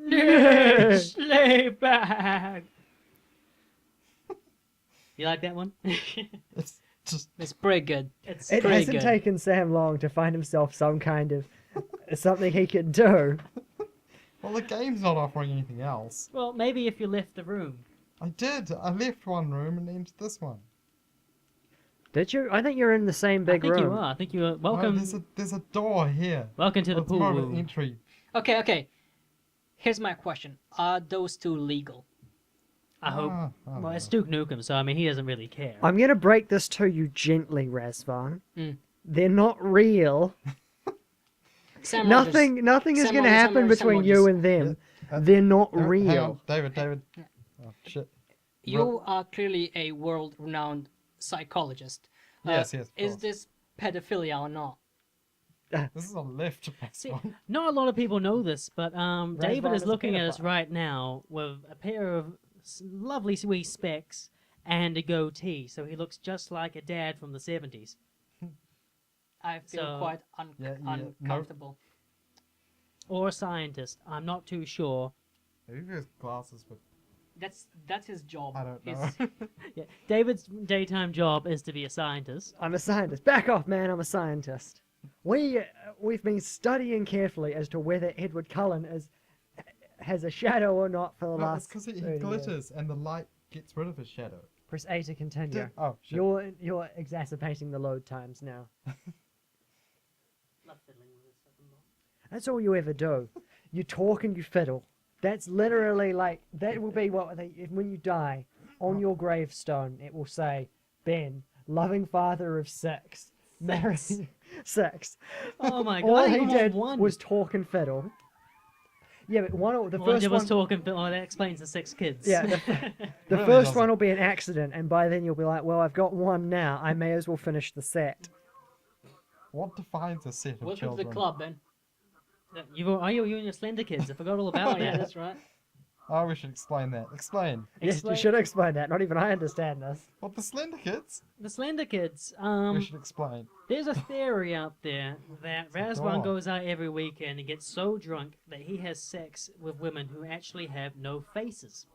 Yeah, sleigh bag. You like that one? It's just It's pretty good. It's It pretty hasn't good. taken Sam long to find himself some kind of something he can do. well, the game's not offering anything else. Well, maybe if you left the room. I did. I left one room and entered this one. Did you? I think you're in the same I big think room. you are. I think you are. No, Welcome. there's a door here. Welcome to the It's pool more of an room. entry. Okay. Here's my question: are those two legal? I hope. I don't Well, it's know. Duke Nukem, so I mean, he doesn't really care. I'm gonna break this to you gently, Razvan. Mm. They're not real. Sam Rogers. Nothing is Sam gonna Rogers, happen Sam between Rogers. you and them. Yeah. They're not Hang real. on, David. Oh shit. You are clearly a world-renowned psychologist. Yes. Of Is course. this pedophilia or not? This is a left. See, not a lot of people know this, but David Razvan is is a looking at us pedophile. right now with a pair of lovely wee specs and a goatee, so he looks just like a dad from the 70s. I feel So- quite Yeah, nope. uncomfortable. Or a scientist. I'm not too sure. Maybe his glasses, but That's his job. I don't His- know. Yeah, David's daytime job is to be a scientist. I'm a scientist. Back off, man. I'm a scientist. We've been studying carefully as to whether Edward Cullen has a shadow or not for the No, it's last. because he 30 years. glitters and the light gets rid of his shadow. Press A to continue. Oh shit. You're exacerbating the load times now. That's all you ever do. You talk and you fiddle. That's literally like that will be what when you die on your gravestone. It will say Ben, loving father of six, married six. Oh my god! All I he think did one. was talk and fiddle. Yeah, but the One first was one. talking. Oh, that explains the 6 kids. Yeah, the Really first doesn't. one will be an accident, and by then you'll be like, well, I've got one now. I may as well finish the set. What defines a set of Welcome to children? the club, Ben. You and your Slender Kids. I forgot all Oh about yeah, that. that's right. Oh, we should explain that. Explain. Yes, you should explain that. Not even I understand this. What the Slender Kids? The Slender Kids. We should explain. There's a theory out there that Razvan dog. goes out every weekend and gets so drunk that he has sex with women who actually have no faces.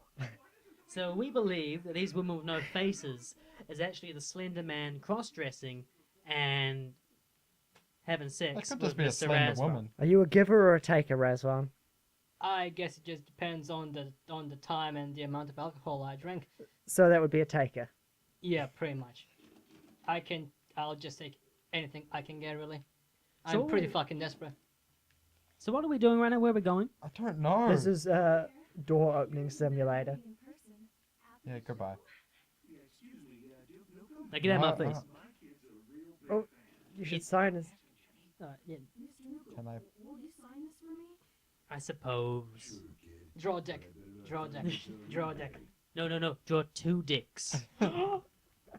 So we believe that these women with no faces is actually the Slender Man cross-dressing and having That sex could with just be a Mr. slender Razvan. woman. Are you a giver or a taker, Razvan? I guess it just depends on the time and the amount of alcohol I drink. So that would be a taker. Yeah, pretty much. I'll just take anything I can get, really. So- I'm pretty fucking desperate. So what are we doing right now? Where are we going? I don't know. This is a door opening simulator. Yeah, goodbye. Now get out of my No, face. Oh, you should It's- sign us. Yeah, Can I? I suppose. Draw a deck. Draw a deck. Draw a deck. No. Draw 2 dicks.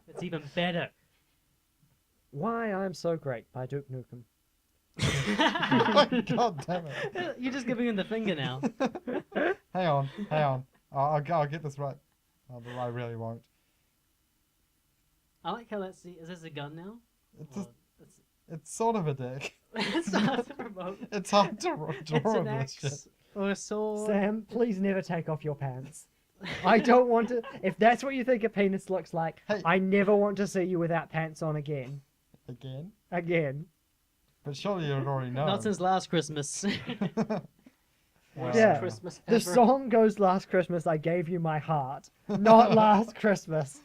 It's even better. Why I'm So Great by Duke Nukem. God damn it. You're just giving him the finger now. Hang on. I'll get this right. Although I really won't. I like how that's is this a gun now? It's, Or just, it's sort of a dick. it's not a remote. It's hard to draw It's an this shit. axe or a sword. Sam, please never take off your pants. I don't want to. If that's what you think a penis looks like, Hey. I never want to see you without pants on again. Again? Again. But surely you'd already know. Not since last Christmas. Wow. Yeah. Christmas The ever. song goes Last Christmas, I Gave You My Heart. Not Last Christmas.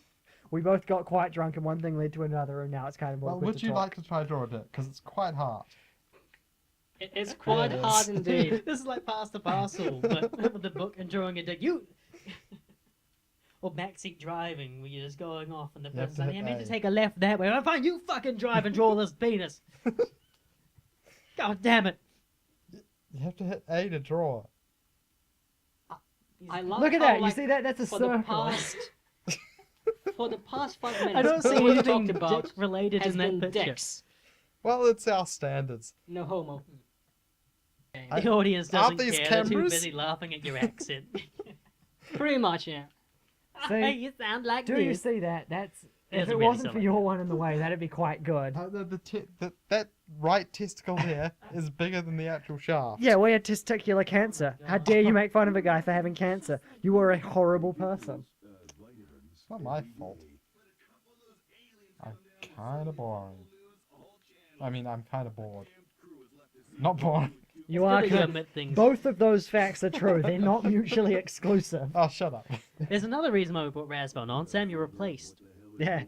We both got quite drunk and one thing led to another and now it's kind of Well, awkward would to you talk. like to try draw a dick? Because it's quite hard. It's quite it is. hard indeed. This is like Pass the Parcel, but with the book and drawing a dick. Or backseat driving, where you're just going off and the You have person's to like, hit I need to A. take a left that way. I'm fine, you fucking drive and draw this penis. God damn it. You have to hit A to draw. I love Look at how, that, you like, see that? That's a for the circle. past for the past 5 minutes, I don't see all we anything talked about dick related has in that been picture. dicks. Well, it's our standards. No homo. The audience doesn't Aren't these care. They're too cameras? busy laughing at your accent. Pretty much, yeah. See? Hey, you sound like Do you this. see that? That's If doesn't it really wasn't sound for like your that. one in the way, that'd be quite good. That right testicle there is bigger than the actual shaft. Yeah, we had testicular cancer. How dare you make fun of a guy for having cancer? You were a horrible person. It's not my fault. I'm kind of boring. I mean, I'm kind of bored. Not bored. You It's are good that you kind admit things. Both of those facts are true. They're not mutually exclusive. Oh, shut up. There's another reason why we brought Razbon on. Sam, you're replaced. Yeah.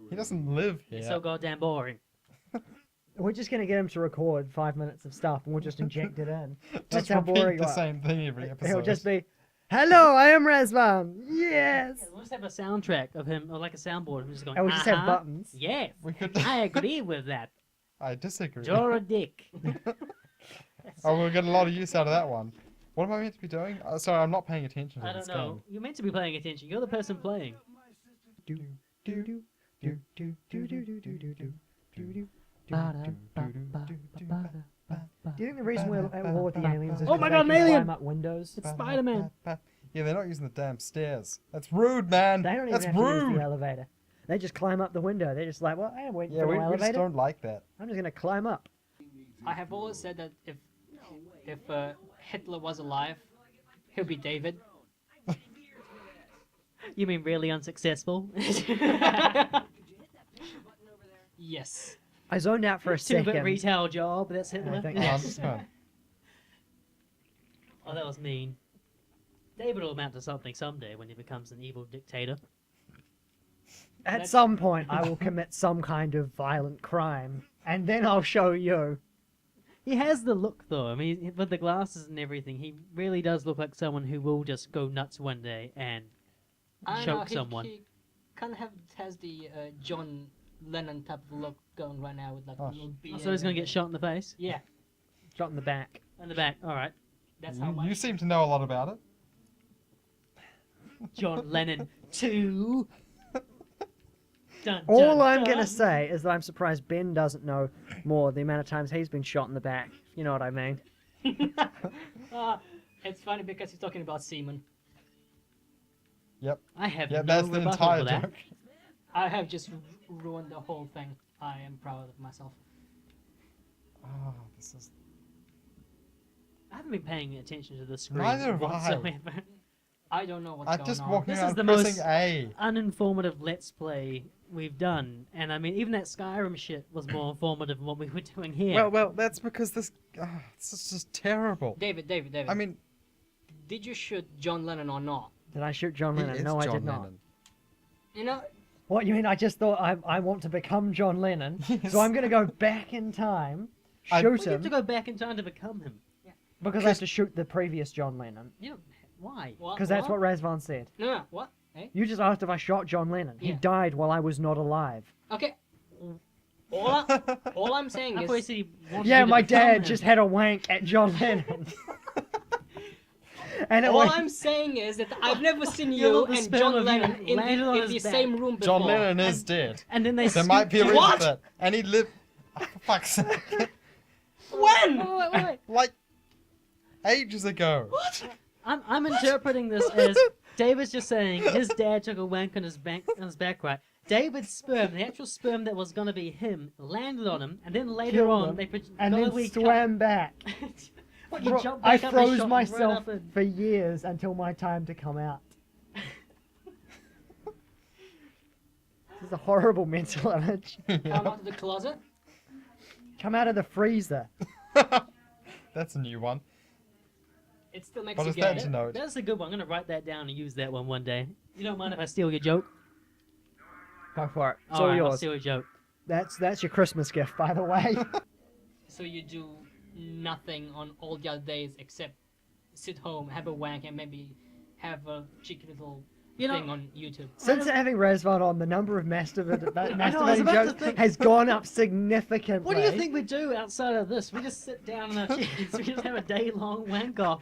He doesn't live here. It's so goddamn boring. We're just going to get him to record 5 minutes of stuff and we'll just inject it in. That's Just how repeat boring the you are. same thing every episode. He'll just be, hello, I am Razvan. Yes. Yeah, we'll just have a soundtrack of him, or like a soundboard of him just going, And we'll just have "Uh-huh, buttons. Yes, We could. I agree with that. I disagree. You're a dick. Oh, we'll get a lot of use out of that one. What am I meant to be doing? Sorry, I'm not paying attention to I this don't know. You're meant to be paying attention. You're the person playing. Do, do, do, do, do, do, do, do, do, do, do, do. Do you think the reason we're at war with the aliens is Oh my because God, they an can alien! climb up windows? It's Spider-Man. Yeah, they're not using the damn stairs. That's rude, man. They don't even That's have to use rude. the elevator. They just climb up the window. They're just like, well, I am waiting Yeah, for we no just elevator. don't like that. I'm just going to climb up. I have always said that if Hitler was alive, he'll be David. You mean really unsuccessful? Yes. I zoned out for a Two-bit second. retail job. That's Hitler. I think I that's- understand. Oh, that was mean. David will amount to something someday when he becomes an evil dictator. At That's- some point, I will commit some kind of violent crime, and then I'll show you. He has the look, though. I mean, with the glasses and everything, he really does look like someone who will just go nuts one day and I don't know, choke someone. He kind of has the John Lennon type of look going right now with like a Oh, little Oh, beard. so he's gonna and get shot in the face? Yeah, Shot in the back. In the back. All right. that's how You much. seem to know a lot about it. John Lennon 2. Dun, All dun, I'm dun. gonna say is that I'm surprised Ben doesn't know more the amount of times he's been shot in the back. If you know what I mean. It's funny because he's talking about semen. I have Yeah, no that's the rebuttal entire for that. joke. I have just ruined the whole thing. I am proud of myself. Oh, this is. I haven't been paying attention to the screen Neither have I. whatsoever. I don't know what's I'm going just on. walking This is around the pressing most- A. Uninformative Let's Play we've done, and I mean, even that Skyrim shit was more informative than what we were doing here. Well, that's because this is just terrible. David. I mean, Did you shoot John Lennon or not? Did I shoot John he Lennon? is No, I John did not. Lennon. You know, What you mean? I just thought I want to become John Lennon, Yes. so I'm gonna go back in time, I- shoot we have him to go back in time to become him. because I have to shoot the previous John Lennon. You don't, why? what? Because that's what Razvan said. No, what? Hey? You just asked if I shot John Lennon. He Yeah. died while I was not alive. Okay. All I'm saying I thought he is, said he wanted Yeah, you to my become dad him. just had a wank at John Lennon. And it all went, I'm saying is that I've never seen Your you little and sperm John of you Lennon in landed on the his back. same room before. John Lennon is dead. And then they There might be a scooped reason What? for that. And he lived. Oh, for fuck's sake. When? Wait. Like ages ago. What? I'm interpreting this as David's just saying his dad took a wank on his back, right? David's sperm, the actual sperm that was gonna be him, landed on him, and then later Killed on him, they and got a then wee swam back. What, you jumped I back up and froze shot him myself right up in- for years until my time to come out. This is a horrible mental image. Come out of the closet? Come out of the freezer. That's a new one. It still makes What you is gay. that to note? That's a good one. I'm gonna write that down and use that one day. You don't mind if I steal your joke? Go for it. It's All all right, I'll yours. steal your joke. That's your Christmas gift, by the way. So you do nothing on all the other days except sit home, have a wank, and maybe have a cheeky little You know- thing on YouTube. Since having Razvan on, the number of masturbating about to jokes think- has gone up significantly. What do you think we do outside of this? We just sit down in our chairs. We just have a day-long wank off.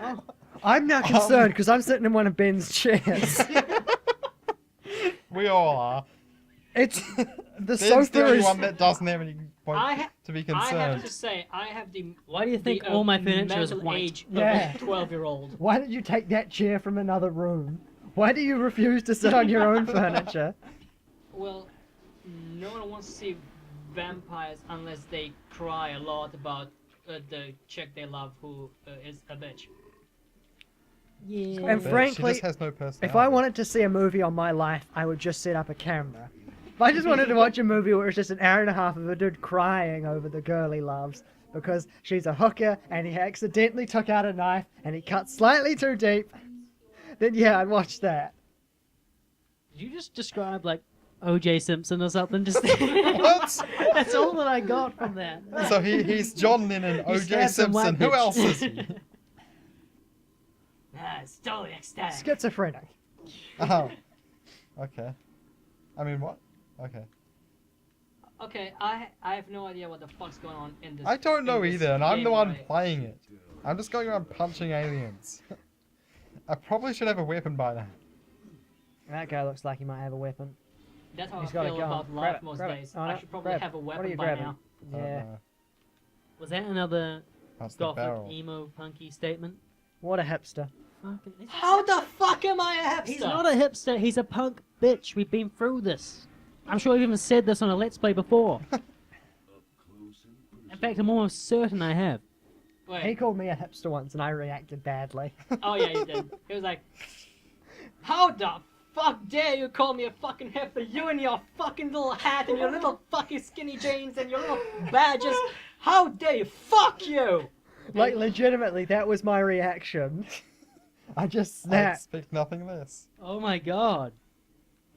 Oh, I'm now concerned because I'm sitting in one of Ben's chairs. We all are. It's the Ben's the sofa only is. one that doesn't have any point I ha- to be I concerned. have to say, I have the why do you think the, all my furniture is mental white? age Yeah. of a 12-year-old. Why did you take that chair from another room? Why do you refuse to sit on your own furniture? Well, no one wants to see vampires unless they cry a lot about the chick they love who is a bitch. Yeah. And Bitch, frankly, she just has no personality. If I wanted to see a movie on my life, I would just set up a camera. If I just wanted to watch a movie where it's just an hour and a half of a dude crying over the girl he loves because she's a hooker and he accidentally took out a knife and he cut slightly too deep, then yeah, I'd watch that. Did you just describe like O.J. Simpson or something? Just What? that's all that I got from that. So he's John Lennon, You O.J. stabbed some Simpson. white Who bitch. else is he? Ah, it's totally ecstatic. Schizophrenic. Oh. Okay. I mean, what? Okay. Okay, I have no idea what the fuck's going on in this. I don't know in this either, and I'm the game, one right? playing it. I'm just going around punching aliens. I probably should have a weapon by now. That guy looks like he might have a weapon. That's how He's I got a feel gun. about Grab life it, most grab it. days. Oh, I no, should probably grab. have a What are weapon you by grabbing? now. Yeah. Was that another That's the gothic barrel. emo punky statement? What a hipster. Fucking, How the fuck am I a hipster? he's not a hipster. He's a punk bitch. We've been through this. I'm sure I've even said this on a Let's Play before. In fact, I'm almost certain I have. He Wait. called me a hipster once and I reacted badly. Oh yeah, you did. He was like, "How the fuck dare you call me a fucking hipster? You and your fucking little hat and your little fucking skinny jeans and your little badges. How dare you? Fuck you!" Like, legitimately, that was my reaction. I just I snapped. expect nothing less. Oh my god.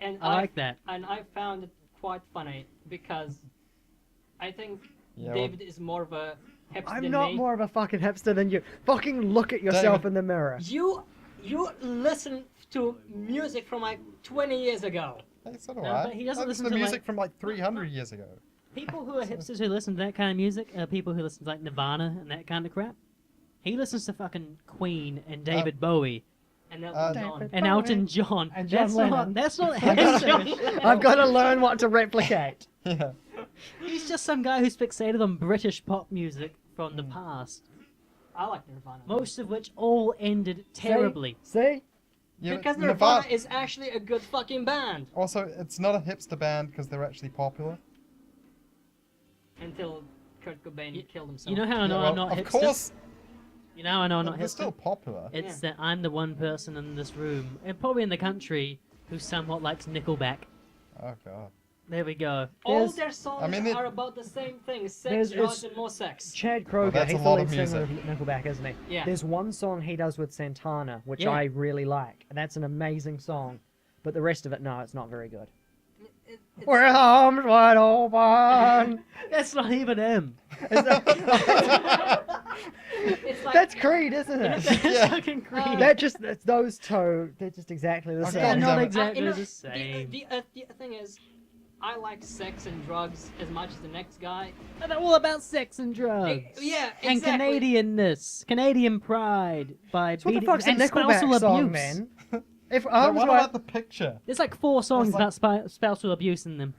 And I like that. And I found it quite funny because I think Yeah, David is more of a hipster I'm than not me. more of a fucking hipster than you. Fucking look at yourself David. in the mirror. You listen to music from like 20 years ago. Hey, so do No, I. but he doesn't I listen to to, music like- from like 300 years ago. People who are hipsters who listen to that kind of music are people who listen to like Nirvana and that kind of crap. He listens to fucking Queen and David Bowie And Elton John. David- and Bowie. Elton John. And John that's Lennon. not that's not I've gotta- hipster. I've got to learn what to replicate. Yeah. He's just some guy who's fixated on British pop music from the past, I like Nirvana. most of which all ended terribly. See? Yeah, Because but Nirvana is actually a good fucking band. Also, it's not a hipster band because they're actually popular. Until Kurt Cobain killed himself. You know how I know Yeah, I'm not of hipster? course, You know how I know I'm not they're hipster? still popular. It's that I'm the one person in this room, and probably in the country, who somewhat likes Nickelback. Oh god. There we go. All There's- their songs I mean, it- are about the same thing: sex, There's- drugs, it's- and more sex. Chad Kroger, that's he's a the lot lead of singer of music. Nickelback, isn't he? Yeah. There's one song he does with Santana, which Yeah. I really like, and that's an amazing song. But the rest of it, no, it's not very good. It's- We're arms wide open. That's not even him. It's like That's Creed, isn't it? That's Yeah. fucking Creed. That's those two. They're just exactly the Oh, same. They're God not damn it. exactly you know, the same. the thing is, I like sex and drugs as much as the next guy. And they're all about sex and drugs. Yeah, And exactly. Canadianness, Canadian pride by So what the beating fuck's a and Nickelback spousal song, abuse. man? If But arms what wide, about the picture? There's like 4 songs It's like- about spousal abuse in them.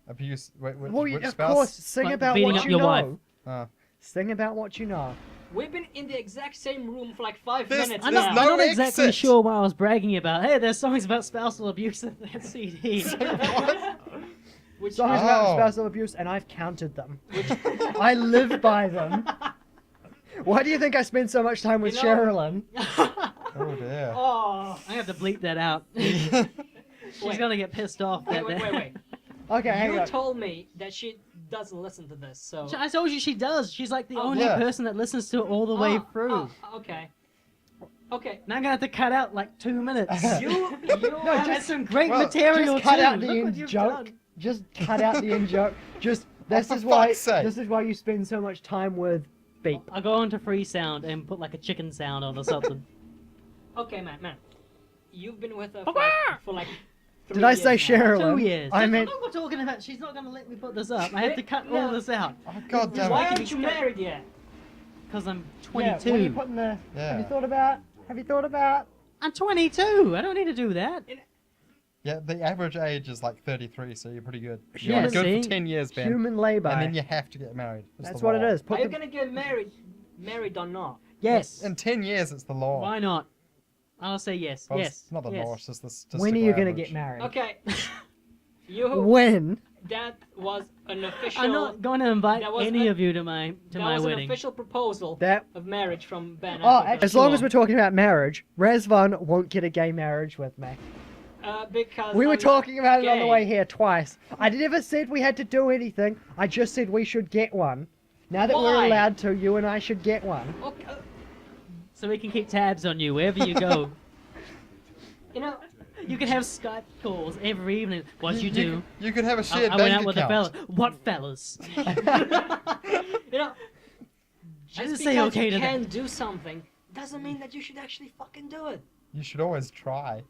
Abuse. Wait, well, which of spouse? course, sing Like about beating what up you your know. wife. Oh. Sing about what you know. We've been in the exact same room for like 5 This- minutes I'm There's not, now. no I'm not exactly exit. sure what I was bragging about. Hey, there's songs about spousal abuse in that CD. Which Songs about Oh. spousal abuse, and I've counted them. I live by them. Why do you think I spend so much time with You know- Sherilyn? Oh dear. Oh, I have to bleep that out. She's Wait. gonna get pissed off. wait, That wait. Okay, hang You on. told me that she doesn't listen to this, so. I told you she does. She's like the Oh, only yeah. person that listens to it all the way through. Okay. Okay. Now I'm gonna have to cut out like 2 minutes. You That's have some great Well, material Just cut too. out the Look what end you've joke. done. Just cut out the end joke. Just this for is why fuck's sake. this is why you spend so much time with beep. I'll go on to free sound and put like a chicken sound on or something. Okay, man. You've been with her Papa! for like 3 Did I say years now. Sherilyn? 2 years. I That's meant what we're talking about. She's not gonna let me put this up. I have to cut all No. this out Oh god damn Why it. aren't you married yet? because I'm yeah, 22. what are you putting the? Yeah. Have you thought about? Have you thought about? I'm 22. I don't need to do that. Yeah, the average age is like 33, so you're pretty good. Yeah, You're good see? for 10 years, Ben. Human labor. And then you have to get married. It's That's the what law. it is. Are Put you the, gonna get married or not? Yes. In 10 years, it's the law. Why not? I'll say yes. Well, yes. It's not the yes. law, it's just the when are statistical you gonna average. get married? Okay. When? That was an official. I'm not going to invite That was any a- of you to my that was an wedding. official proposal That. of marriage from Ben. Oh, Affleck. as long as Sure. we're talking about marriage, Razvan won't get a gay marriage with me. Because We were I'm not talking about it on the gay. way here twice. I never said we had to do anything. I just said we should get one. Now that we're Why? allowed to, you and I should get one. Okay, So we can keep tabs on you wherever you go. you know, You can have Skype calls every evening. What you do? You could have a I, shared I bank went out with a account. fella. What fellas? you know, Just just say because okay you to can that. do something doesn't mean that you should actually fucking do it. You should always try.